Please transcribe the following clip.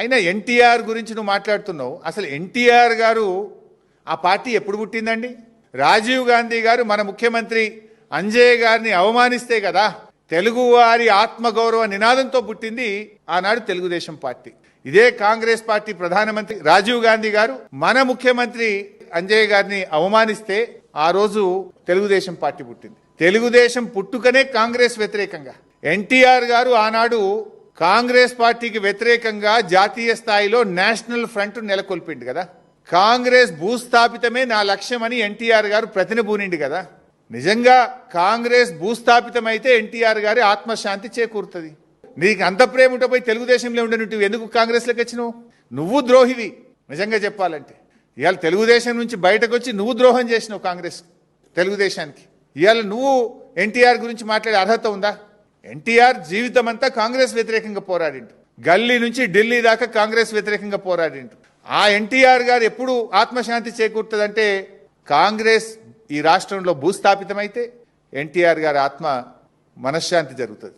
అయినా ఎన్టీఆర్ గురించి నువ్వు మాట్లాడుతున్నావు. అసలు ఎన్టీఆర్ గారు ఆ పార్టీ ఎప్పుడు పుట్టిందండి? రాజీవ్ గాంధీ గారు మన ముఖ్యమంత్రి అంజయ్య గారిని అవమానిస్తే కదా తెలుగువారి ఆత్మగౌరవ నినాదంతో పుట్టింది ఆనాడు తెలుగుదేశం పార్టీ. ఇదే కాంగ్రెస్ పార్టీ ప్రధానమంత్రి రాజీవ్ గాంధీ గారు మన ముఖ్యమంత్రి అంజయ్య గారిని అవమానిస్తే ఆ రోజు తెలుగుదేశం పార్టీ పుట్టింది. తెలుగుదేశం పుట్టుకనే కాంగ్రెస్ వ్యతిరేకంగా. ఎన్టీఆర్ గారు ఆనాడు కాంగ్రెస్ పార్టీకి వ్యతిరేకంగా జాతీయ స్థాయిలో నేషనల్ ఫ్రంట్ నెలకొల్పిండు కదా. కాంగ్రెస్ భూస్థాపితమే నా లక్ష్యమని ఎన్టీఆర్ గారు ప్రతినబూనిండు కదా. నిజంగా కాంగ్రెస్ భూస్థాపితమైతే ఎన్టీఆర్ గారి ఆత్మశాంతి చేకూరుతుంది. నీకు అంత ప్రేమ ఉంటే పోయి తెలుగుదేశంలో ఉండే నువ్వు ఎందుకు కాంగ్రెస్లోకి వచ్చినావు? నువ్వు ద్రోహివి నిజంగా చెప్పాలంటే. ఇవాళ తెలుగుదేశం నుంచి బయటకు వచ్చి నువ్వు ద్రోహం చేసినావు కాంగ్రెస్ తెలుగుదేశానికి. ఇవాళ నువ్వు ఎన్టీఆర్ గురించి మాట్లాడే అర్హత ఉందా? ఎన్టీఆర్ జీవితం అంతా కాంగ్రెస్ వ్యతిరేకంగా పోరాడిండు. గల్లీ నుంచి ఢిల్లీ దాకా కాంగ్రెస్ వ్యతిరేకంగా పోరాడిండు. ఆ ఎన్టీఆర్ గారు ఎప్పుడు ఆత్మశాంతి చేకూరుతుందంటే కాంగ్రెస్ ఈ రాష్ట్రంలో భూస్థాపితమైతే ఎన్టీఆర్ గారి ఆత్మ మనశ్శాంతి జరుగుతుంది.